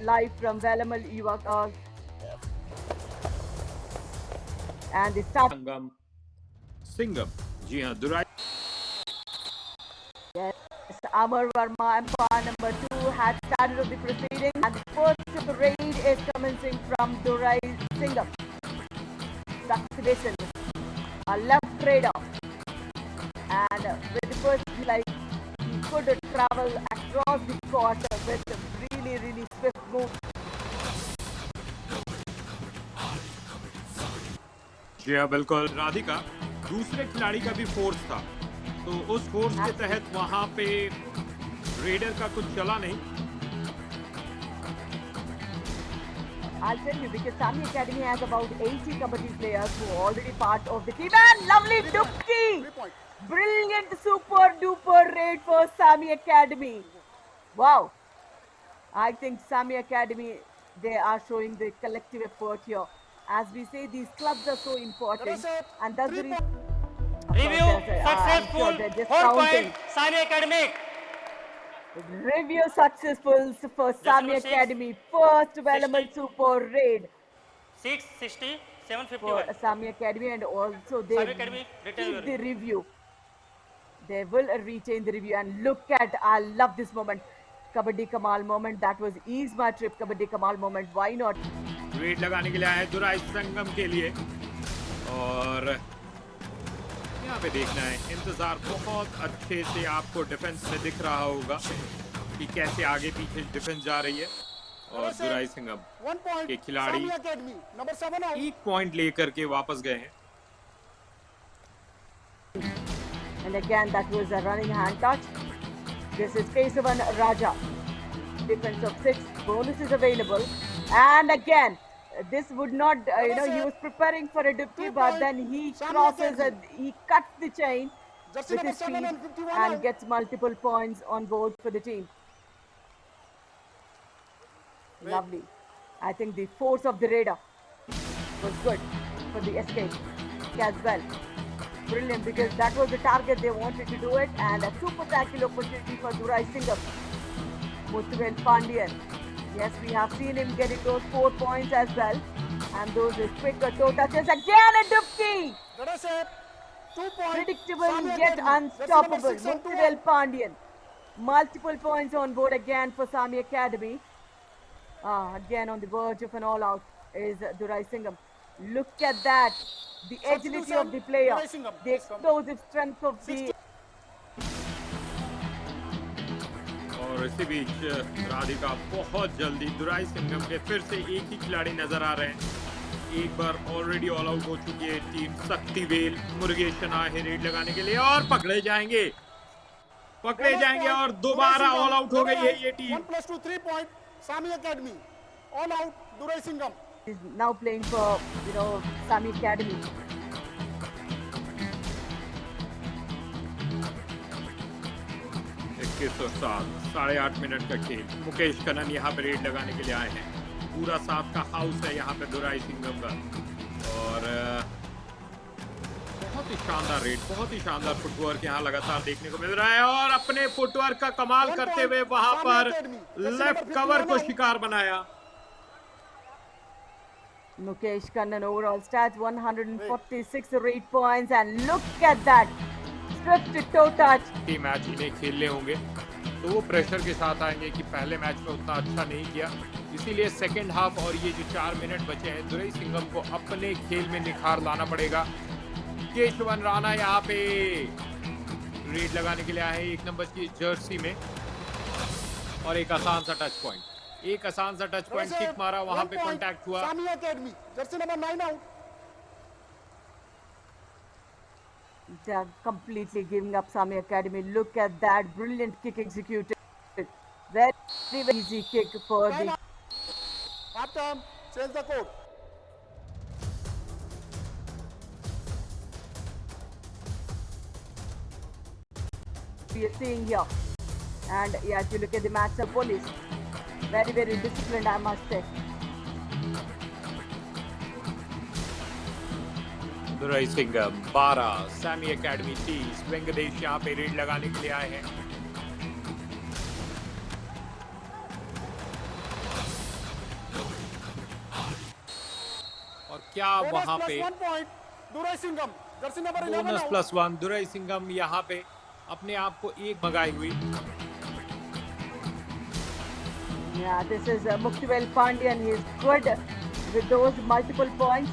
live from Velamal Yuva and the start. संगम सिंगम, जी हाँ दुराई। Yes, Amar Verma, umpire number 2, had started of the proceedings, and the first raid is commencing from Durai Singham. Succession, a left raider, and with the first, like, he could travel across the court with a really swift move. जी हाँ बिल्कुल। राधिका, दूसरे खिलाड़ी का भी force था, तो उस force के तहत वहां पे रेडर का कुछ चला नहीं। I'll tell you, because Sami Academy has about 80 Kabaddi players who are already part of the team. And lovely Dupki! Brilliant, super duper raid for Sami Academy. Wow. I think Sami Academy, they are showing the collective effort here. As we say, these clubs are so important. And that's the reason. Review successful. 4 point Sami Academy. Review successful for Sami Academy. First development super raid. 660, 751. For Sami Academy, and also they keep the review. They will retain the review. And look at, I love this moment. Kabaddi Kamal moment. That was Ease My Trip Kabaddi Kamal moment. Why not? Red लगाने के लिए आए दुराई संगम के लिए, और यहाँ पे देखना है, इंतजार बहुत अच्छे से आपको डिफेंस में दिख रहा होगा कि कैसे आगे पीछे डिफेंस जा रही है, और दुराई संगम के खिलाड़ी एक पॉइंट लेकर के वापस गए हैं। And again, that was a running hand touch. This is Kesavan Raja. Defense of 6. Bonus is available. And again, this would not, he was preparing for a dipti, but then he crosses, he cuts the chain with his feet and gets multiple points on board for the team. Lovely. I think the force of the raider was good for the escape as well. Brilliant, because that was the target, they wanted to do it, and a super tackle opportunity for Durai Singham. Muthuvel Pandian. Yes, we have seen him getting those 4 points as well. And those quicker toe touches. Again a Dupki! Predictable yet unstoppable. Muthuvel Pandian. Multiple points on board again for Sami Academy. Again on the verge of an all-out is Durai Singham. Look at that. The agility of the player. The explosive strength of the... और इसी बीच राधिका बहुत जल्दी दुराई सिंघम के फिर से एक ही खिलाड़ी नजर आ रहे हैं। एक बार ऑलरेडी ऑल आउट हो चुकी है टीम शक्तिवेल। मुरुगेशन आए हैं रेड लगाने के लिए और पकड़े जाएंगे और दोबारा ऑल आउट हो गई है ये team. 1+2 3 point Sami Academy all out Durai Singham is now playing for Sami Academy. 8.5 minute का खेल। मुकेश कनन यहाँ पे रेड लगाने के लिए आए हैं। पूरा साथ का हाउस है यहाँ पे दुराई सिंघम का, और बहुत ही शानदार रेड, बहुत ही शानदार फुटवर्क यहाँ लगातार देखने को मिल रहा है, और अपने फुटवर्क का कमाल करते हुए वहां पर लेफ्ट कवर को शिकार बनाया। Mukesh Kannan overall stats 146 raid points, and look at that swift toe touch. Match इन्हें खेलने होंगे तो वो प्रेशर के साथ आएंगे कि पहले मैच में उतना अच्छा नहीं किया, इसीलिए सेकंड हाफ और ये जो 4 मिनट बचे हैं दुराई सिंघम को अपने खेल में निखार लाना पड़ेगा। केशवन राणा यहाँ पे रेड लगाने के लिए आए हैं 1 नंबर की जर्सी में, और एक आसान सा टच पॉइंट किक मारा, वहां पे कांटेक्ट हुआ। Sami Academy Jersey number 9 out. They are completely giving up Sami Academy. Look at that brilliant kick executed. Very easy kick for the... Half time, change the code. We are seeing here. And yeah, if you look at the match, the police, very disciplined, I must say. Durai Singham 12, Sami Academy 30, Venkatesh यहाँ पे red लगाने के लिए आए हैं। क्या Bonus वहां plus पे 1 point. Durai Singham. Jersey number 11 bonus out. +1 Durai Singham यहाँ पे अपने आप को एक भगाई हुई। Yeah, this is Muktivel Pandyan. He is good with those multiple points,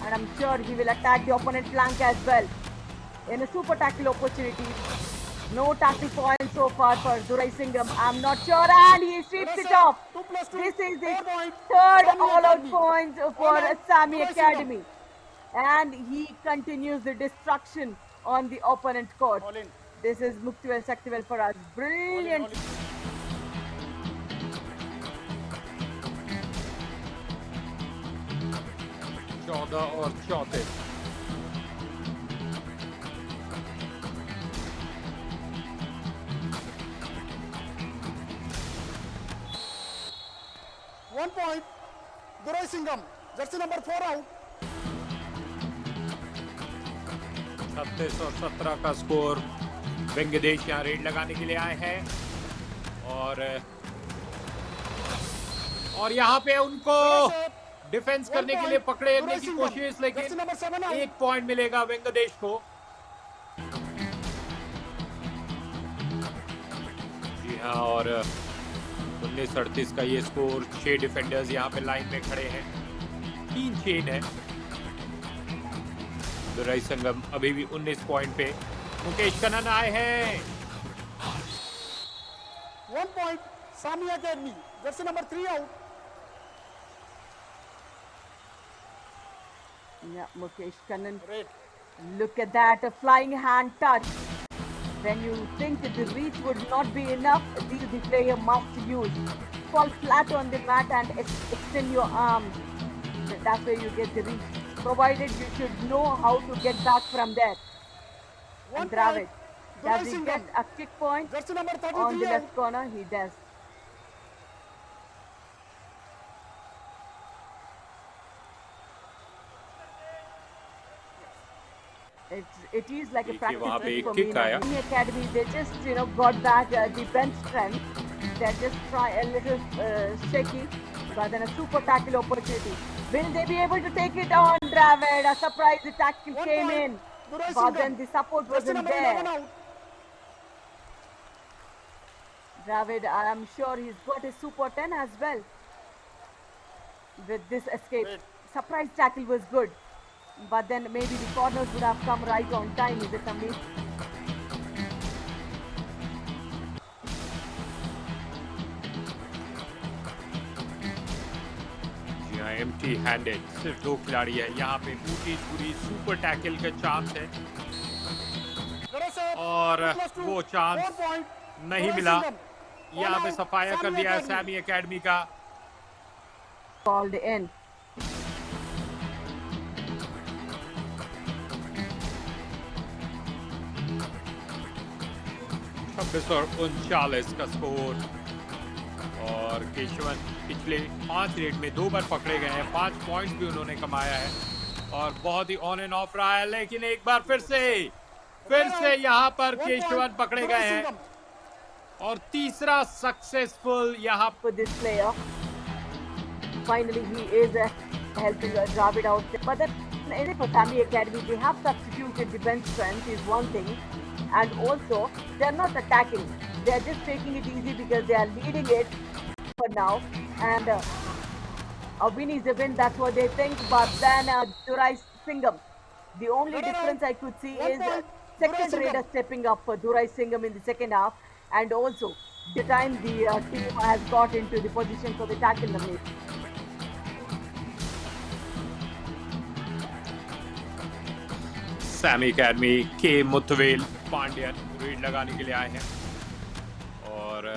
and I'm sure he will attack the opponent flank as well. In a super tackle opportunity, no tackle points so far for Durai Singham. I'm not sure, and he sweeps it off. 2 plus 2. This is the 4 point. third Sami all-out Academy. point for All out. Sami Durai Academy, and he continues the destruction on the opponent court. All in. This is Muktivel Shaktivel for us. Brilliant. 14 और 34। One point. Durai Singham. Jersey number 4 out. 36 और 17 का score. Venkatesh यहाँ red लगाने के लिए आए हैं और यहाँ पे उनको डिफेंस करने के लिए पकड़ने की कोशिश, लेकिन एक पॉइंट मिलेगा वेंकटेश को। जी हाँ, और 19-38 का ये स्कोर। 6 डिफेंडर्स यहाँ पे लाइन में खड़े हैं, 3 चेन है। दुरई संगम अभी भी 19 पॉइंट पे। मुकेश कनन आए हैं। 1 point. Sami Academy. Jersey number 3 out. Yeah, Mukesh Kannan. Great. Look at that, a flying hand touch. When you think that the reach would not be enough, the player must use. Fall flat on the mat and extend your arms. That's where you get the reach. Provided you should know how to get back from there. One And Dravid, point. does Durai he Singham. get a kick point Jersey number on the 33 out. left corner? He does. It is like a देखिए, practice वहाँ पे run एक for kick me. आया। In the academy, they just got back the bench strength. They're just try a little shaky, but then a super tackle opportunity. Will they be able to take it on Dravid? A surprise tackle 1 came point. in, Durai but Singham. then the support Jersey wasn't number 11 there. out. Dravid, I am sure he's got a super 10 as well. With this escape, Great. surprise tackle was good, but then maybe the corners would have come right on time. Is it Amit? जी हाँ, empty handed. सिर्फ 2 खिलाड़ी है यहाँ पे। पूरी super tackle का chance है Durai sir. और 2 plus 2. वो 4 चांस point. नहीं Durai मिला। Singham. यहाँ All पे out. सफाया कर Sami दिया है Academy. सैमी एकेडमी का। Called in. और 39 का स्कोर। और केशवन पिछले 5 रेड में 2 बार पकड़े गए हैं। 5 पॉइंट्स भी उन्होंने कमाया है और बहुत ही ऑन एंड ऑफ रहा है, लेकिन एक बार फिर से यहाँ पर केशवन पकड़े गए हैं और तीसरा सक्सेसफुल यहाँ For this player, finally he is helping Dravid out. But then in the Sami Academy, they have substituted the bench strength is one thing, and also they are not attacking. They are just taking it easy because they are leading it for now, and a win is a win. That's what they think. But then Durai Singham, the only difference I could see is second raider stepping up for Durai Singham in the second half, and also the time the team has got into the position for the tackle the mid. Sami Academy के Muthuvel Pandyan red लगाने के लिए आए हैं और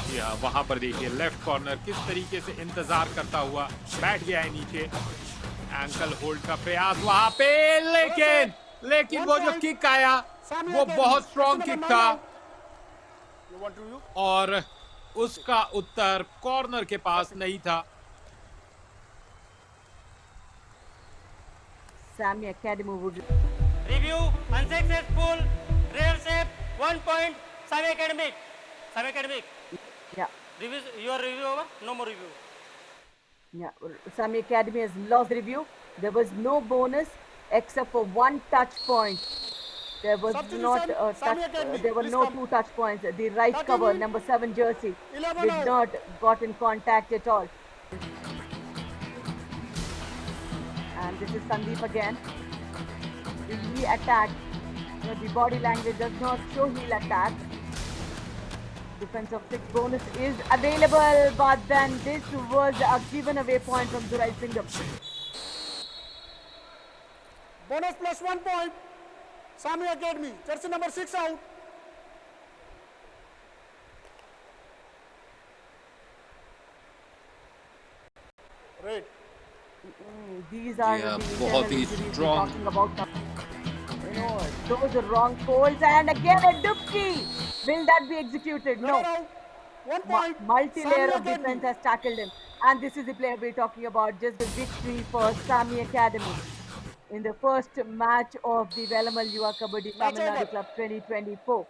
जी हाँ, वहां पर देखिए लेफ्ट कॉर्नर किस तरीके से इंतजार करता हुआ बैठ गया है नीचे। एंकल होल्ड का प्रयास वहां पे, लेकिन वो जो किक आया वो बहुत स्ट्रॉन्ग किक था और उसका उत्तर कॉर्नर के पास नहीं था। Sami Academy would Review unsuccessful. Real shape 1 point. Sami Academic. Sami Academic. yeah. Review. Your review over. No more review. Yeah, Sami Academy has lost the review. There was no bonus except for one touch point. There was not Substitution, a touch. Sami Academy, There were please no come. two touch points. The right 30 cover, minutes, number 7 jersey, 11 did out. not got in contact at all. And this is Sandeep again. He attacked. The body language does not show he'll attack. Defense of 6 bonus is available, but then this was a given away point from Durai Singham. Bonus plus 1 point. Sami Academy, jersey number 6 out. Right. These are Yeah, the बहुत internal he injuries we're strong. talking about. Those are wrong calls, and again a dupki. Will that be executed? No. Runner out. 1 point. Multi-layer Sami of defense Academy. has tackled him, and this is the player we're talking about. Just a victory for Sami Academy in the first match of the Velamal Yuva Kabaddi Match Tamil Nadu over. Club 2024.